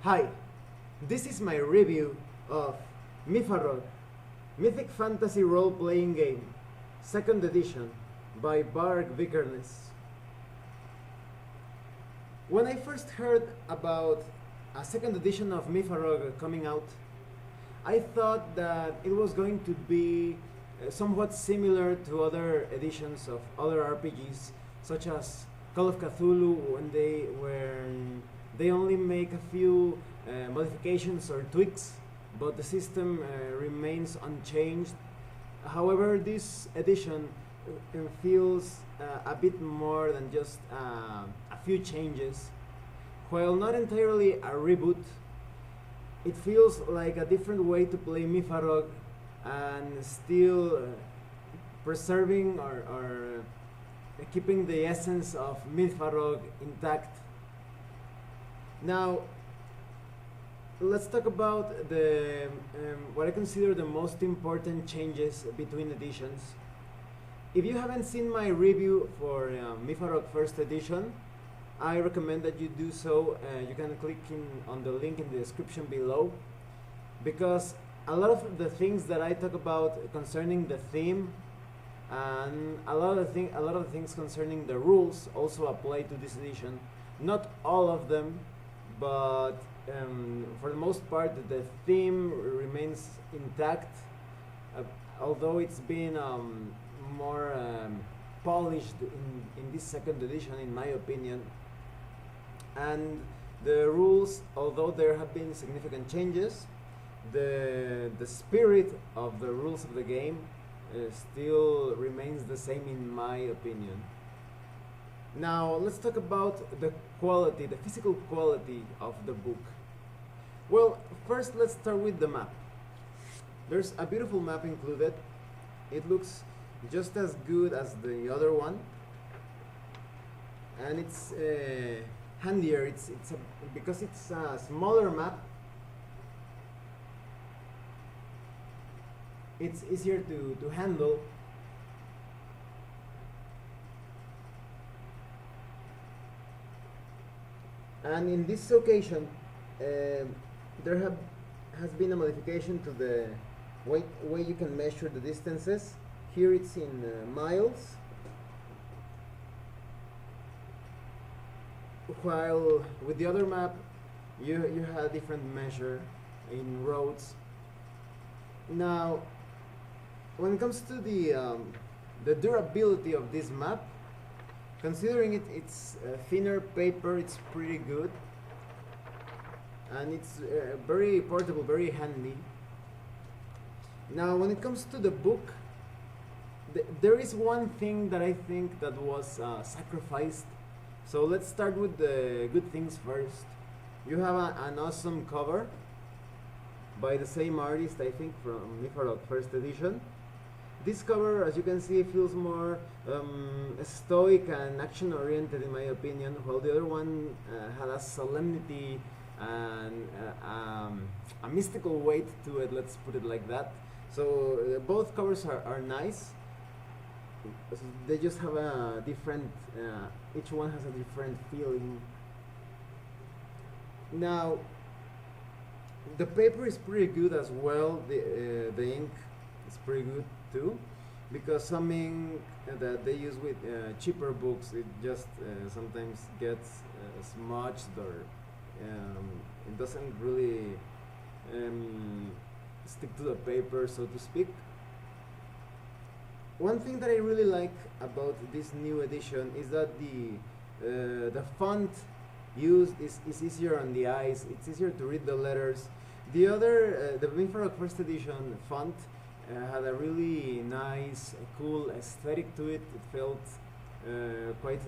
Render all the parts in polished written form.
Hi, this is my review of MYFAROG, Mythic Fantasy Role-Playing Game, 2nd edition, by Barg Vikernes. When I first heard about a 2nd edition of MYFAROG coming out, I thought that it was going to be somewhat similar to other editions of other RPGs, such as Call of Cthulhu, when they only make a few modifications or tweaks, but the system remains unchanged. However, this edition feels a bit more than just a few changes. While not entirely a reboot, it feels like a different way to play MYFAROG and still preserving or keeping the essence of MYFAROG intact. Now, let's talk about the what I consider the most important changes between editions. If you haven't seen my review for MYFAROG First Edition, I recommend that you do so. You can click on the link in the description below, because a lot of the things that I talk about concerning the theme and a lot of the things concerning the rules also apply to this edition. Not all of them, but for the most part the theme remains intact, although it's been more polished in this 2nd edition, in my opinion. And the rules, although there have been significant changes, the spirit of the rules of the game still remains the same, in my opinion. Now let's talk about the quality, the physical quality of the book. Well, first let's start with the map. There's a beautiful map included. It looks just as good as the other one, and it's handier. Because it's a smaller map, it's easier to handle. And in this occasion, there has been a modification to the way you can measure the distances. Here it's in miles, while with the other map you had a different measure in roads. Now, when it comes to the durability of this map, considering it's thinner paper, it's pretty good, and it's very portable, very handy. Now, when it comes to the book, there is one thing that I think that was sacrificed. So let's start with the good things first. You have an awesome cover by the same artist, I think, from MYFAROG First Edition. This cover, as you can see, feels more stoic and action-oriented, in my opinion, while the other one had a solemnity and a mystical weight to it, let's put it like that. So both covers are nice. They just have a different, each one has a different feeling. Now, the paper is pretty good as well. The ink is pretty good too, because some ink that they use with cheaper books, it just sometimes gets smudged, or it doesn't really stick to the paper, so to speak. One thing that I really like about this new edition is that the font used is easier on the eyes. It's easier to read the letters. The other, the MYFAROG First Edition font had a really nice, cool aesthetic to it. It felt quite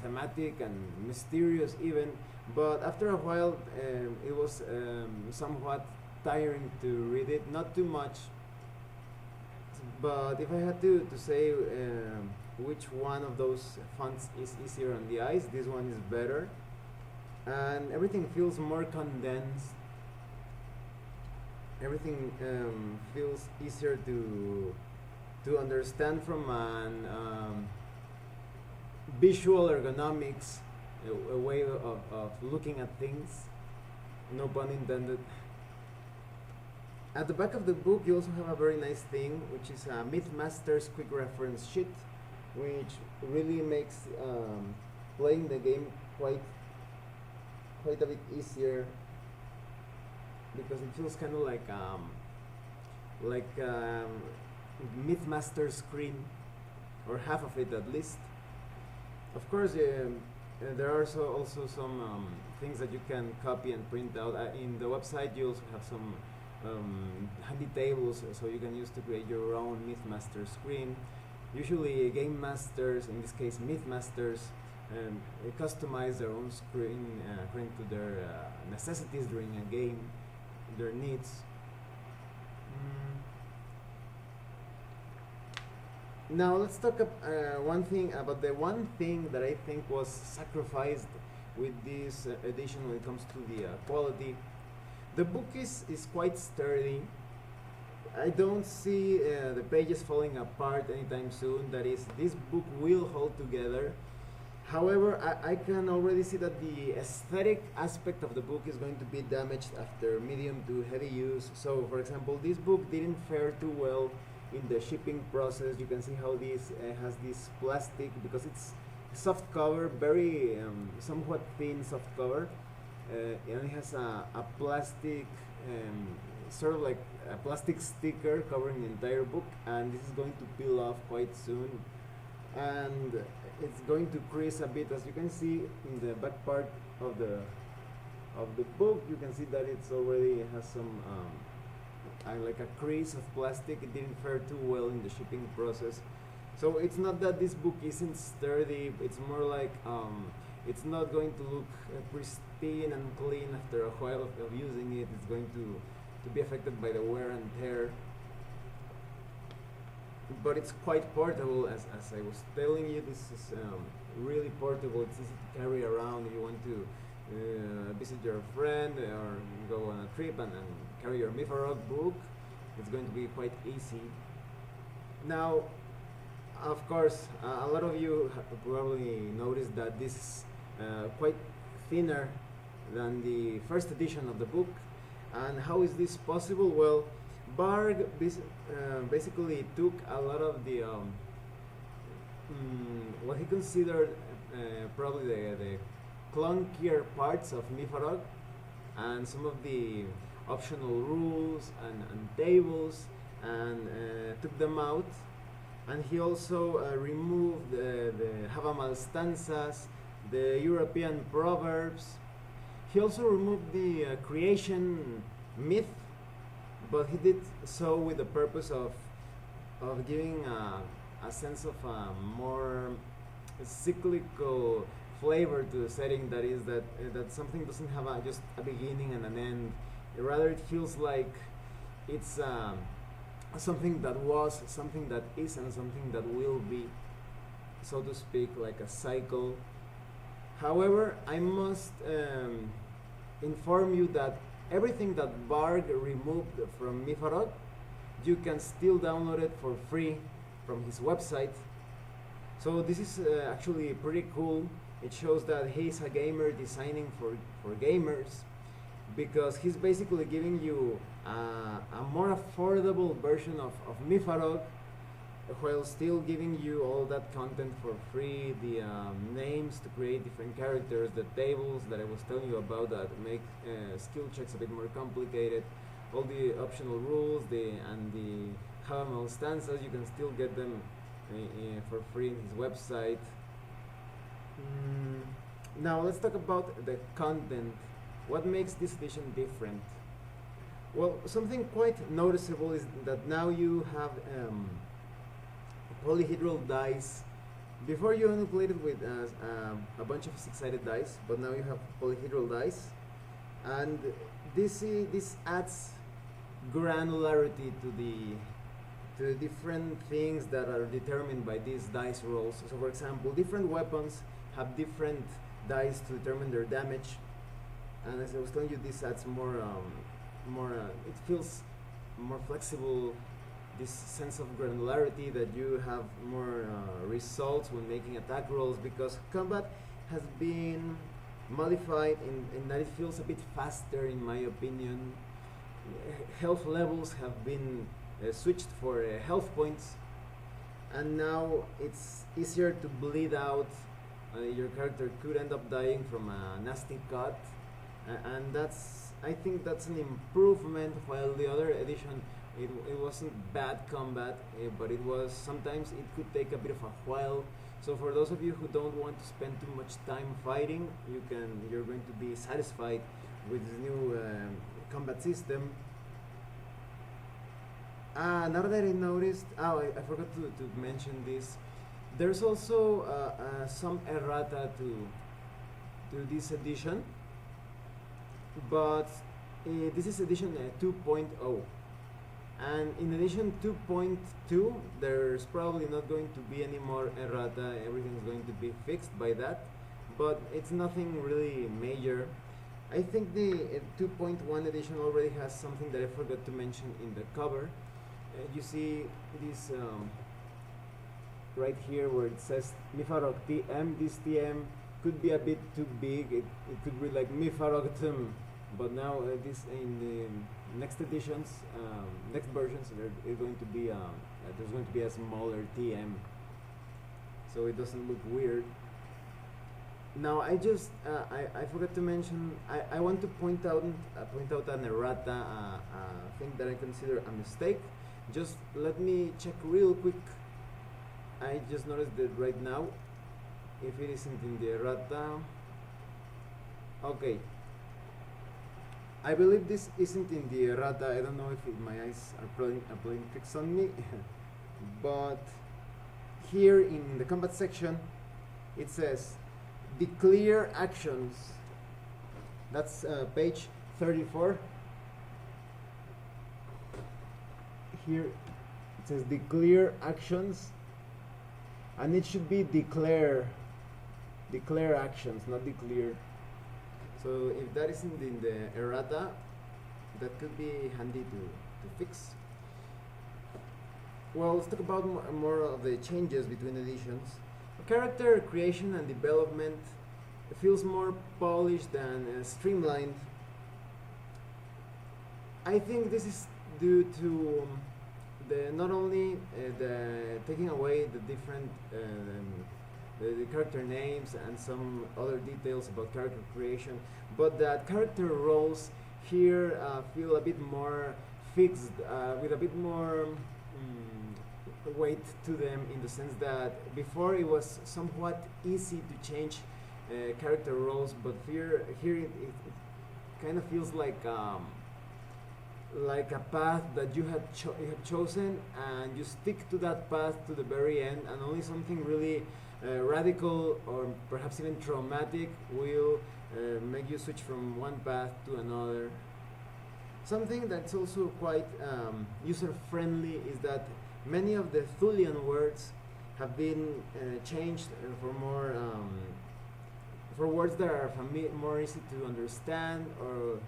thematic and mysterious even, but after a while it was somewhat tiring to read it. Not too much, but if I had to say which one of those fonts is easier on the eyes, this one is better, and everything feels more condensed. Everything feels easier to understand from an visual ergonomics, a way of looking at things. no pun intended. At the back of the book, you also have a very nice thing, which is a Mythmaster's quick reference sheet, which really makes playing the game quite a bit easier, because it feels kind of like Mythmaster screen, or half of it at least. Of course, there are also some things that you can copy and print out. In the website, you also have some handy tables, so you can use to create your own Mythmaster screen. Usually, game masters, in this case Mythmasters, customize their own screen according to their necessities during a game, their needs. Now let's talk one thing about the one thing that I think was sacrificed with this edition when it comes to the quality. The book is quite sturdy. I don't see the pages falling apart anytime soon. That is, this book will hold together. However, I can already see that the aesthetic aspect of the book is going to be damaged after medium to heavy use. So, for example, this book didn't fare too well in the shipping process. You can see how this has this plastic, because it's soft cover, very somewhat thin soft cover. It only has a plastic, sort of like a plastic sticker covering the entire book, and this is going to peel off quite soon, and it's going to crease a bit. As you can see in the back part of the book, you can see that it's already has some like a crease of plastic. It didn't fare too well in the shipping process. So it's not that this book isn't sturdy, it's more like it's not going to look pristine and clean after a while of using it. It's going to be affected by the wear and tear. But it's quite portable, as I was telling you. This is really portable. It's easy to carry around if you want to visit your friend or go on a trip and carry your MYFAROG book. It's going to be quite easy. Now, of course, a lot of you have probably noticed that this is quite thinner than the first edition of the book. And how is this possible? Well, Barg basically took a lot of the what he considered probably the clunkier parts of MYFAROG and some of the optional rules and tables, and took them out. And he also removed the Havamal stanzas, the European proverbs. He also removed the creation myth, but he did so with the purpose of giving a sense of a more cyclical flavor to the setting. That is, that something doesn't have just a beginning and an end. Rather, it feels like it's something that was, something that is, and something that will be, so to speak, like a cycle. However, I must inform you that everything that Barg removed from MYFAROG, you can still download it for free from his website. So this is actually pretty cool. It shows that he's a gamer designing for gamers, because he's basically giving you a more affordable version of MYFAROG, while still giving you all that content for free, the names to create different characters, the tables that I was telling you about that make skill checks a bit more complicated, all the optional rules, and the Havamal stanzas. You can still get them for free in his website. Now let's talk about the content. What makes this edition different? Well, something quite noticeable is that now you have polyhedral dice. Before you only played it with a bunch of six-sided dice, but now you have polyhedral dice, and this adds granularity to the different things that are determined by these dice rolls. So, for example, different weapons have different dice to determine their damage, and as I was telling you, this adds more. It feels more flexible. This sense of granularity, that you have more results when making attack rolls, because combat has been modified in that it feels a bit faster, in my opinion. Health levels have been switched for health points, and now it's easier to bleed out. Your character could end up dying from a nasty cut, and I think that's an improvement. While the other edition, it wasn't bad combat, but it was sometimes it could take a bit of a while. So for those of you who don't want to spend too much time fighting, you're going to be satisfied with this new combat system. Now that I noticed, I forgot to mention this. There's also some errata to this edition, but this is edition 2.0, and in edition 2.2 there's probably not going to be any more errata. Everything's going to be fixed by that, but it's nothing really major. I think the 2.1 edition already has something that I forgot to mention in the cover. You see this right here where it says MYFAROG TM. This TM could be a bit too big. It could read like MYFAROG TM, but now this in the next editions, next versions, there's going to be a smaller TM, so it doesn't look weird. Now I just I forgot to mention, I want to point out an errata, thing that I consider a mistake. Just let me check real quick. I just noticed that right now, if it isn't in the errata. Okay, I believe this isn't in the errata. I don't know if my eyes are playing tricks on me, but here in the combat section it says declare actions. That's page 34. Here it says declare actions, and it should be declare actions, not declare. So if that isn't in the errata, that could be handy to fix. Well, let's talk about more of the changes between editions. Character creation and development feels more polished and streamlined. I think this is due to not only the taking away the different the character names and some other details about character creation, but that character roles here feel a bit more fixed, with a bit more weight to them, in the sense that before it was somewhat easy to change character roles, but here it kind of feels like a path that you have chosen, and you stick to that path to the very end, and only something really radical or perhaps even traumatic will make you switch from one path to another. Something that's also quite user-friendly is that many of the Thulian words have been changed for words that are more easy to understand, or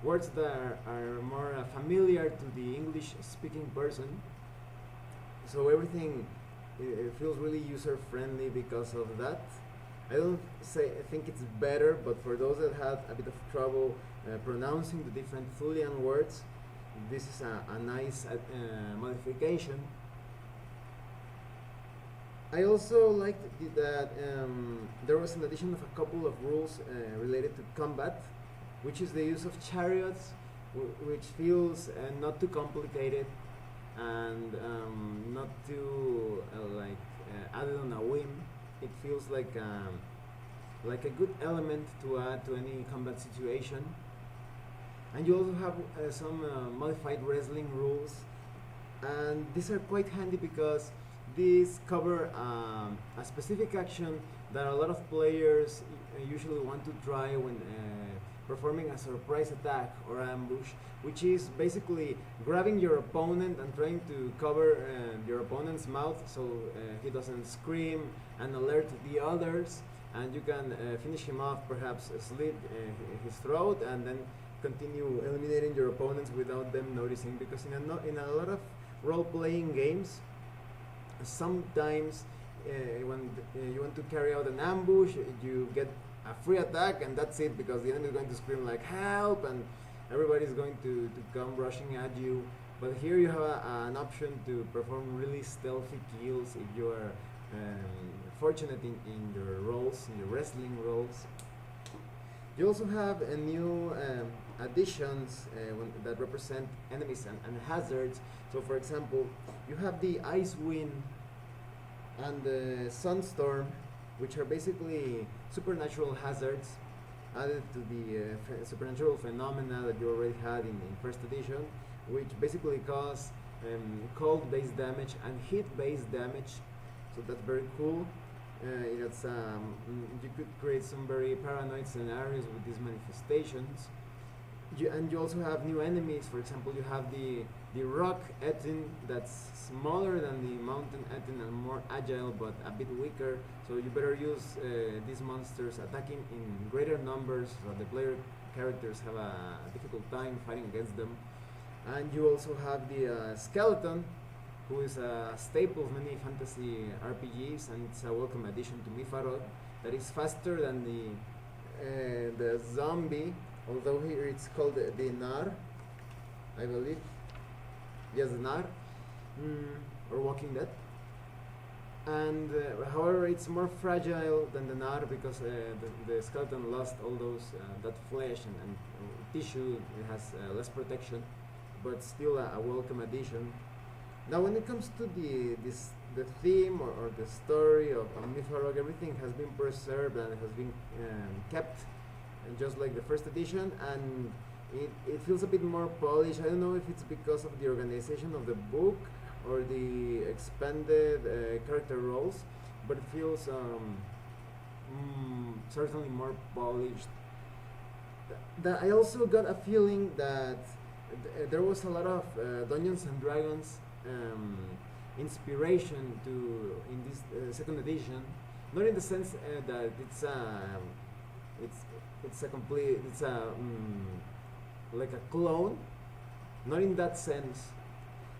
words that are more familiar to the English-speaking person. So everything feels really user-friendly because of that. I think it's better, but for those that had a bit of trouble pronouncing the different Thulian words, this is a nice modification. I also liked that there was an addition of a couple of rules related to combat, which is the use of chariots, which feels not too complicated and not too added on a whim. It feels like a good element to add to any combat situation. And you also have some modified wrestling rules, and these are quite handy because these cover a specific action that a lot of players usually want to try when performing a surprise attack or ambush, which is basically grabbing your opponent and trying to cover your opponent's mouth so he doesn't scream and alert the others, and you can finish him off, perhaps slit his throat, and then continue eliminating your opponents without them noticing. Because in a lot of role-playing games, sometimes when you want to carry out an ambush, you get a free attack, and that's it, because the enemy is going to scream like help, and everybody's going to come rushing at you. But here you have an option to perform really stealthy kills if you are fortunate in your roles, in your wrestling roles. You also have a new additions that represent enemies and hazards. So for example, you have the Ice Wind and the Sunstorm, which are basically supernatural hazards added to the supernatural phenomena that you already had in first edition, which basically cause cold-based damage and heat-based damage. So that's very cool. It's you could create some very paranoid scenarios with these manifestations. And you also have new enemies. For example, you have the rock Etin that's smaller than the mountain Etin and more agile but a bit weaker. So you better use these monsters attacking in greater numbers, so the player characters have a difficult time fighting against them. And you also have the skeleton, who is a staple of many fantasy RPGs, and it's a welcome addition to MYFAROG, that is faster than the zombie, although here it's called the Nar, I believe. Yes, the Nar, or Walking Dead. And however, it's more fragile than the Nar, because the skeleton lost all those that flesh and tissue. It has less protection, but still a welcome addition. Now, when it comes to the theme or the story of MYFAROG, everything has been preserved and has been kept, just like the first edition, and it feels a bit more polished. I don't know if it's because of the organization of the book or the expanded character roles, but it feels certainly more polished. I also got a feeling that there was a lot of Dungeons and Dragons inspiration in this second edition, not in the sense that it's like a clone, not in that sense,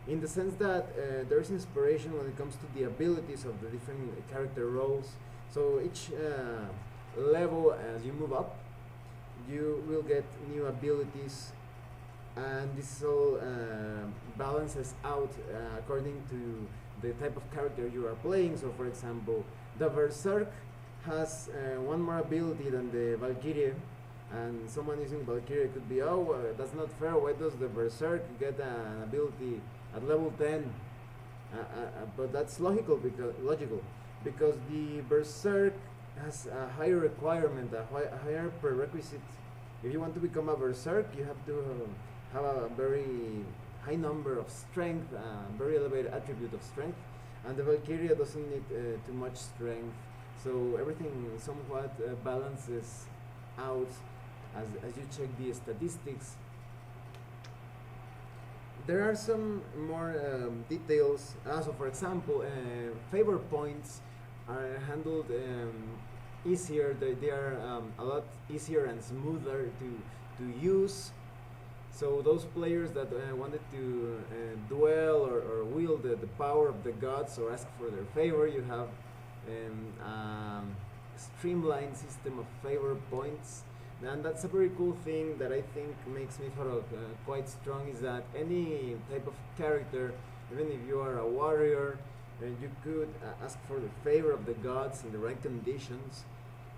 in the sense that there's inspiration when it comes to the abilities of the different character roles. So each level, as you move up, you will get new abilities, and this all balances out according to the type of character you are playing. So for example, the Berserk has one more ability than the Valkyrie, and someone using Valkyrie could be, oh, that's not fair, why does the Berserk get an ability at level 10? But that's logical because the Berserk has a higher requirement, a higher prerequisite. If you want to become a Berserk, you have to have a very high number of strength, very elevated attribute of strength, and the Valkyria doesn't need too much strength. So everything somewhat balances out as you check the statistics. There are some more details. So for example, favor points are handled easier. They are a lot easier and smoother to use. So those players that wanted to duel or wield the power of the gods or ask for their favor, you have a streamlined system of favor points. And that's a very cool thing that I think makes MYFAROG quite strong, is that any type of character, even if you are a warrior, you could ask for the favor of the gods in the right conditions.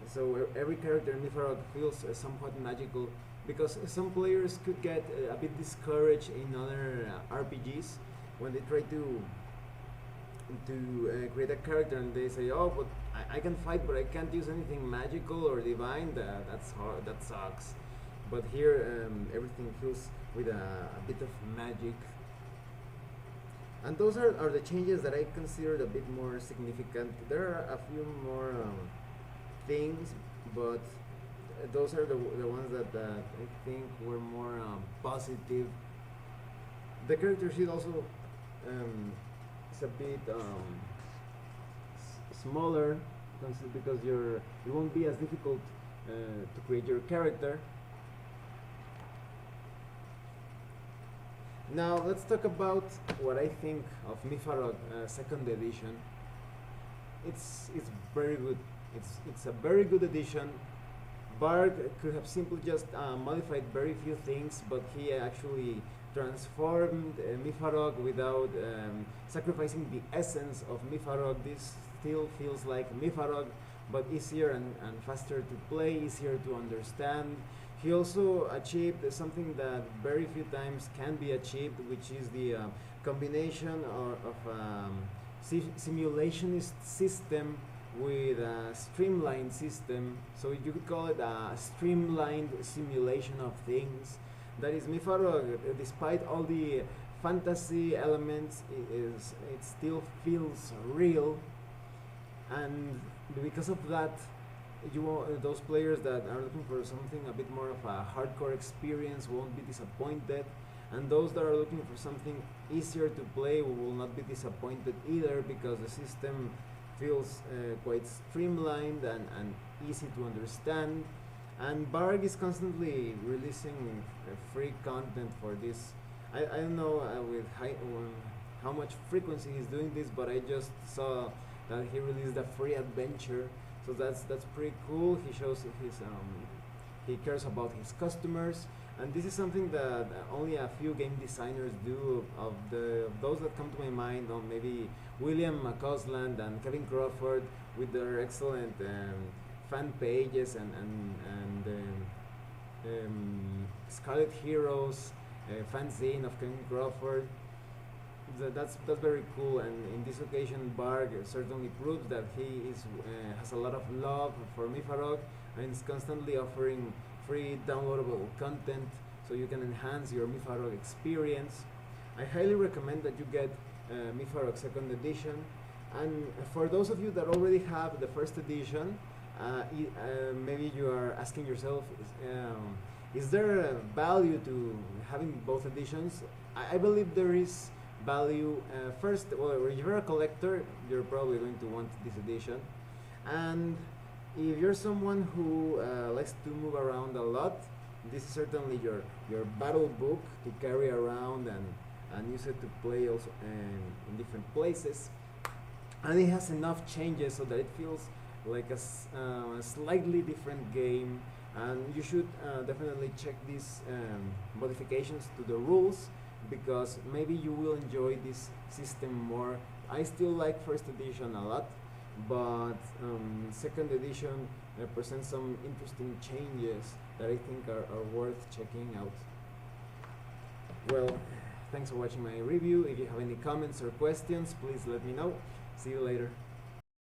So every character in MYFAROG feels somewhat magical, because some players could get a bit discouraged in other RPGs when they try to create a character and they say, oh, but I can fight, but I can't use anything magical or divine. That's hard, that sucks. But here everything feels with a bit of magic. And those are the changes that I considered a bit more significant. There are a few more things, but those are the ones that I think were more positive. The character sheet also is a bit smaller, because it won't be as difficult to create your character. Now let's talk about what I think of MYFAROG second edition. It's very good. It's a very good edition. Barg could have simply just modified very few things, but he actually transformed MYFAROG without sacrificing the essence of MYFAROG. This still feels like MYFAROG, but easier and faster to play, easier to understand. He also achieved something that very few times can be achieved, which is the combination of simulationist system with a streamlined system. So you could call it a streamlined simulation of things. That is, MYFAROG, despite all the fantasy elements, it still feels real, and because of that, those players that are looking for something a bit more of a hardcore experience won't be disappointed, and those that are looking for something easier to play will not be disappointed either, because the system feels quite streamlined and easy to understand. And Barg is constantly releasing free content for this. I don't know how much frequency he's doing this, but I just saw that he released a free adventure, so that's pretty cool. He shows he cares about his customers, and this is something that only a few game designers do. Of those that come to my mind, or maybe William McCausland and Kevin Crawford with their excellent fan pages and Scarlet Heroes fanzine of Kevin Crawford. That's very cool, and in this occasion Barg certainly proves that he has a lot of love for MYFAROG, and is constantly offering free downloadable content so you can enhance your MYFAROG experience. I highly recommend that you get MYFAROG 2nd edition, and for those of you that already have the 1st edition, maybe you are asking yourself, is there a value to having both editions? I believe there is value. First, well, if you're a collector, you're probably going to want this edition, and if you're someone who likes to move around a lot, this is certainly your battle book to carry around and use it to play also in different places. And it has enough changes so that it feels like a slightly different game, and you should definitely check these modifications to the rules, because maybe you will enjoy this system more. I still like 1st edition a lot, but 2nd edition presents some interesting changes that I think are worth checking out. Well, thanks for watching my review. If you have any comments or questions, please let me know. See you later.